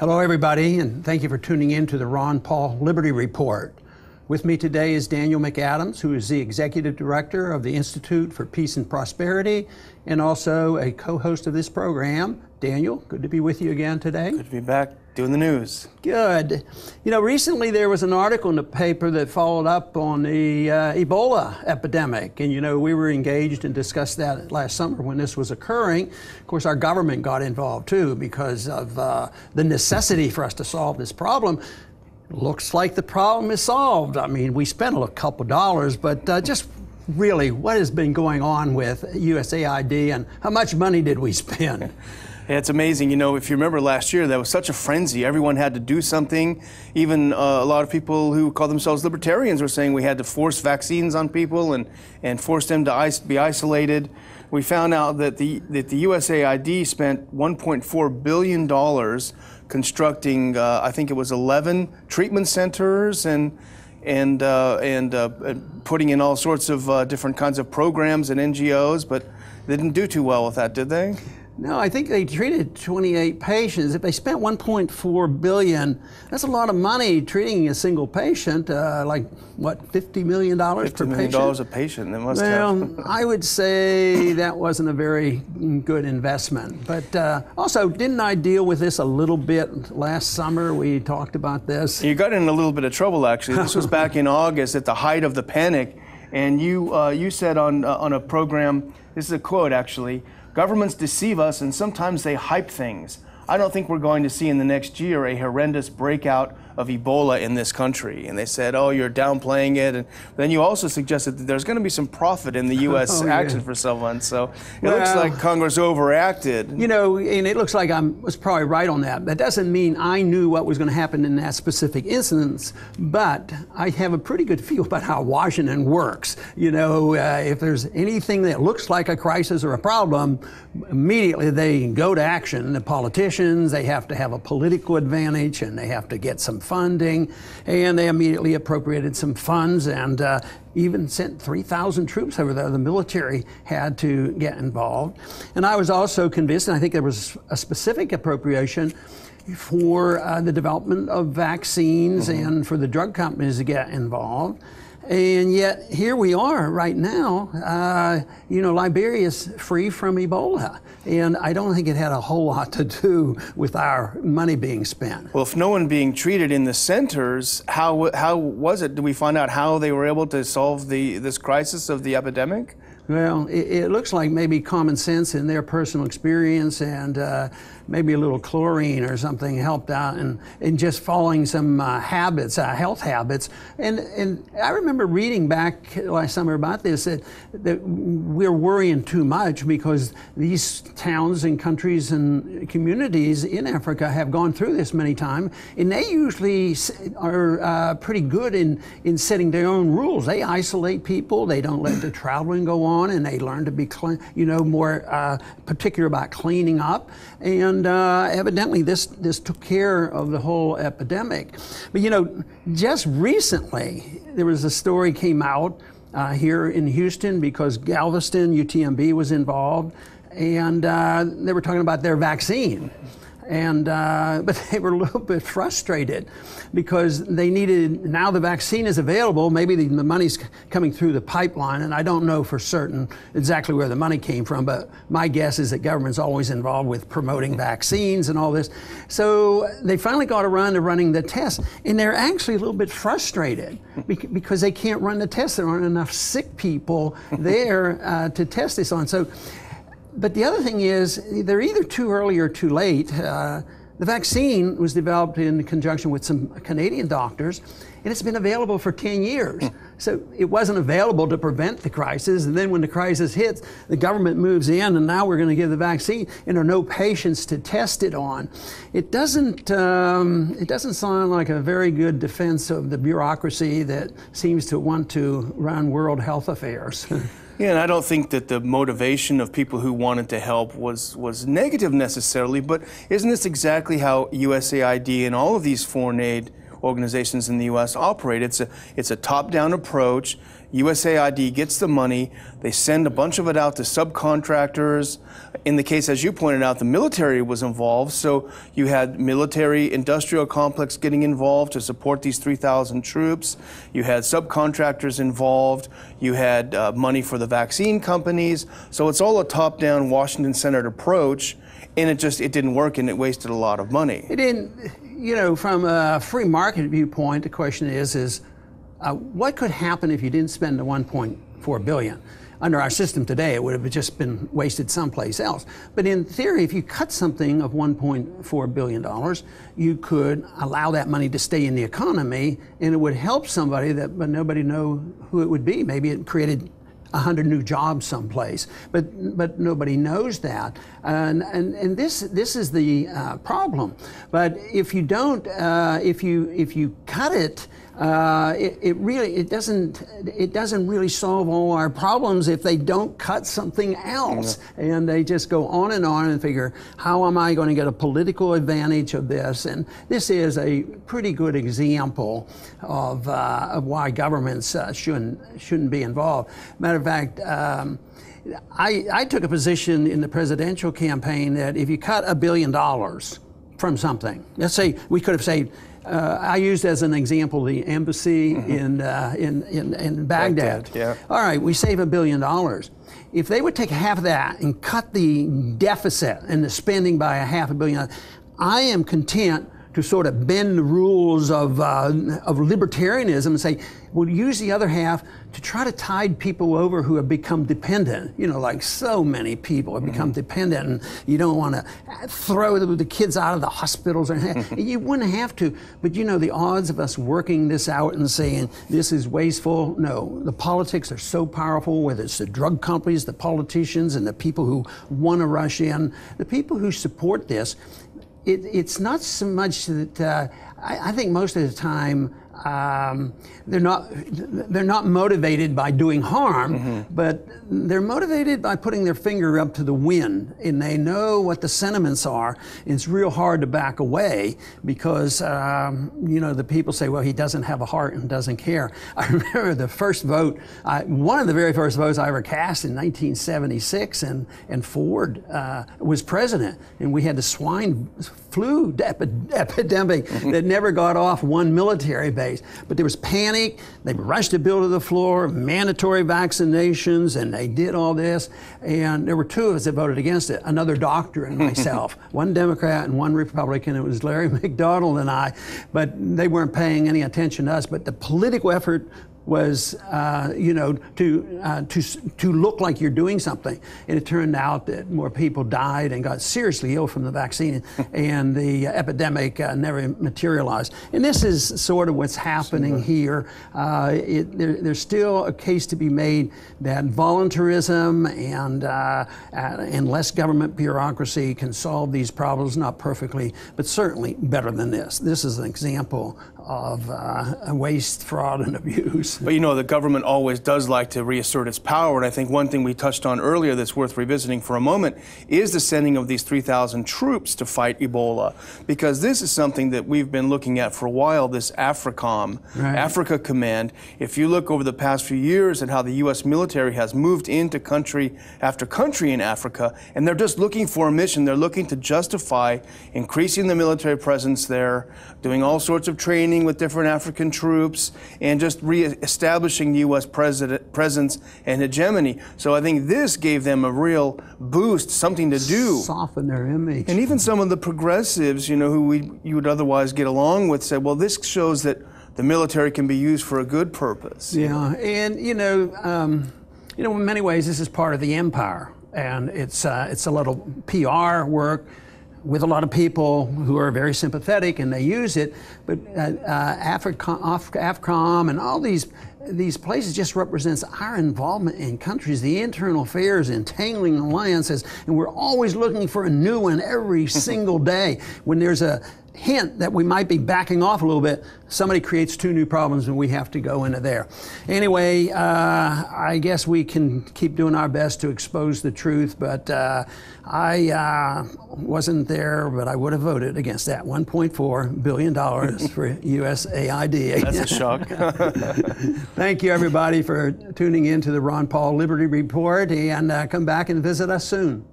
Hello, everybody, and thank you for tuning in to the Ron Paul Liberty Report. With me today is Daniel McAdams, who is the Executive Director of the Institute for Peace and Prosperity, and also a co-host of this program. Daniel, good to be with you again today. Good to be back doing the news. Good. You know, recently there was an article in the paper that followed up on the Ebola epidemic. And, you know, we were engaged and discussed that last summer when this was occurring. Of course, our government got involved, too, because of the necessity for us to solve this problem. Looks like the problem is solved. I mean, we spent a couple dollars, but just really, what has been going on with USAID and how much money did we spend? Yeah, it's amazing. You know, if you remember last year, there was such a frenzy. Everyone had to do something. Even a lot of people who call themselves libertarians were saying we had to force vaccines on people and force them to be isolated. We found out that the USAID spent $1.4 billion constructing, I think it was 11 treatment centers and putting in all sorts of different kinds of programs and NGOs, but they didn't do too well with that, did they? No, I think they treated 28 patients. If they spent $1.4 billion, that's a lot of money treating a single patient, like, what, $50 million per patient? $50 million a patient, they must have. Well, I would say that wasn't a very good investment. But also, didn't I deal with this a little bit last summer? We talked about this. You got in a little bit of trouble, actually. This was back in August at the height of the panic. And you said on a program, this is a quote, actually, "Governments deceive us and sometimes they hype things. I don't think we're going to see in the next year a horrendous breakout of Ebola in this country." And they said, oh, you're downplaying it. And then you also suggested that there's going to be some profit in the U.S. action for someone. So it looks like Congress overreacted. You know, and it looks like I was probably right on that. That doesn't mean I knew what was going to happen in that specific instance, but I have a pretty good feel about how Washington works. You know, if there's anything that looks like a crisis or a problem, immediately they go to action. The politicians, they have to have a political advantage and they have to get some funding, and they immediately appropriated some funds and even sent 3,000 troops over there. The military had to get involved. And I was also convinced, and I think there was a specific appropriation for the development of vaccines and for the drug companies to get involved. And yet here we are right now. You know, Liberia is free from Ebola, and I don't think it had a whole lot to do with our money being spent. Well, if no one being treated in the centers, how was it? Did we find out how they were able to solve this crisis of the epidemic? Well, it looks like maybe common sense in their personal experience and maybe a little chlorine or something helped out in just following some habits, health habits. And I remember reading back last summer about this, that we're worrying too much because these towns and countries and communities in Africa have gone through this many times, and they usually are pretty good in setting their own rules. They isolate people, they don't let the traveling go on, and they learn to be more particular about cleaning up. And evidently this took care of the whole epidemic. But you know, just recently there was a story came out here in Houston because Galveston, UTMB was involved, and they were talking about their vaccine. And but they were a little bit frustrated because they needed, now the vaccine is available, maybe the money's coming through the pipeline, and I don't know for certain exactly where the money came from, but my guess is that government's always involved with promoting vaccines and all this. So they finally got around to running the test, and they're actually a little bit frustrated because they can't run the test. There aren't enough sick people there to test this on. So. But the other thing is, they're either too early or too late. The vaccine was developed in conjunction with some Canadian doctors, and it's been available for 10 years. So it wasn't available to prevent the crisis, and then when the crisis hits, the government moves in, and now we're going to give the vaccine, and there are no patients to test it on. It doesn't sound like a very good defense of the bureaucracy that seems to want to run World Health Affairs. Yeah, and I don't think that the motivation of people who wanted to help was negative necessarily, but isn't this exactly how USAID and all of these foreign aid organizations in the U.S. operate. It's a top-down approach. USAID gets the money. They send a bunch of it out to subcontractors. In the case, as you pointed out, the military was involved. So you had military industrial complex getting involved to support these 3,000 troops. You had subcontractors involved. You had money for the vaccine companies. So it's all a top-down, Washington-centered approach. And it didn't work, and it wasted a lot of money. It didn't, you know, from a free market viewpoint, the question is what could happen if you didn't spend the $1.4 billion? Under our system today, it would have just been wasted someplace else. But in theory, if you cut something of $1.4 billion, you could allow that money to stay in the economy, and it would help somebody but nobody know who it would be. Maybe it created 100 new jobs someplace, but nobody knows that, and this is the problem. But if you don't, if you cut it, it doesn't really solve all our problems if they don't cut something else, and they just go on and figure, how am I going to get a political advantage of this? And this is a pretty good example of why governments shouldn't be involved. Matter of fact, I took a position in the presidential campaign that if you cut $1 billion from something, let's say we could have saved. I used as an example the embassy in Baghdad. Yeah. All right, we save $1 billion. If they would take half of that and cut the deficit and the spending by $500 million, I am content to sort of bend the rules of libertarianism and say, we'll use the other half to try to tide people over who have become dependent. You know, like so many people have become dependent, and you don't want to throw the kids out of the hospitals. You wouldn't have to, but you know, the odds of us working this out and saying this is wasteful, no. The politics are so powerful, whether it's the drug companies, the politicians, and the people who want to rush in, the people who support this. It's not so much that I think most of the time they're not motivated by doing harm, but they're motivated by putting their finger up to the wind, and they know what the sentiments are. And it's real hard to back away because you know, the people say, well, he doesn't have a heart and doesn't care. I remember the first vote, one of the very first votes I ever cast in 1976, and Ford was president, and we had the swine flu epidemic that never got off one military base. But there was panic. They rushed the bill to the floor, mandatory vaccinations, and they did all this. And there were two of us that voted against it, another doctor and myself, one Democrat and one Republican. It was Larry McDonald and I, but they weren't paying any attention to us. But the political effort was, you know, to look like you're doing something. And it turned out that more people died and got seriously ill from the vaccine, and the epidemic never materialized. And this is sort of what's happening here. There's still a case to be made that voluntarism and less government bureaucracy can solve these problems, not perfectly, but certainly better than this. This is an example of waste, fraud, and abuse. But you know, the government always does like to reassert its power, and I think one thing we touched on earlier that's worth revisiting for a moment is the sending of these 3,000 troops to fight Ebola, because this is something that we've been looking at for a while, this AFRICOM, right. Africa Command. If you look over the past few years at how the U.S. military has moved into country after country in Africa, and they're just looking for a mission. They're looking to justify increasing the military presence there, doing all sorts of training with different African troops, and just re-establishing U.S. presence and hegemony. So I think this gave them a real boost, something to do. Soften their image. And even some of the progressives, you know, who you would otherwise get along with, said, well, this shows that the military can be used for a good purpose. Yeah, and you know, in many ways, this is part of the empire, and it's a little PR work with a lot of people who are very sympathetic, and they use it. But AFRICOM and all these these places just represents our involvement in countries, the internal affairs, entangling alliances, and we're always looking for a new one every single day. When there's a hint that we might be backing off a little bit, somebody creates 2 new problems and we have to go into there. Anyway, I guess we can keep doing our best to expose the truth, but I wasn't there, but I would have voted against that $1.4 billion for USAID. That's a shock. Thank you, everybody, for tuning in to the Ron Paul Liberty Report, and come back and visit us soon.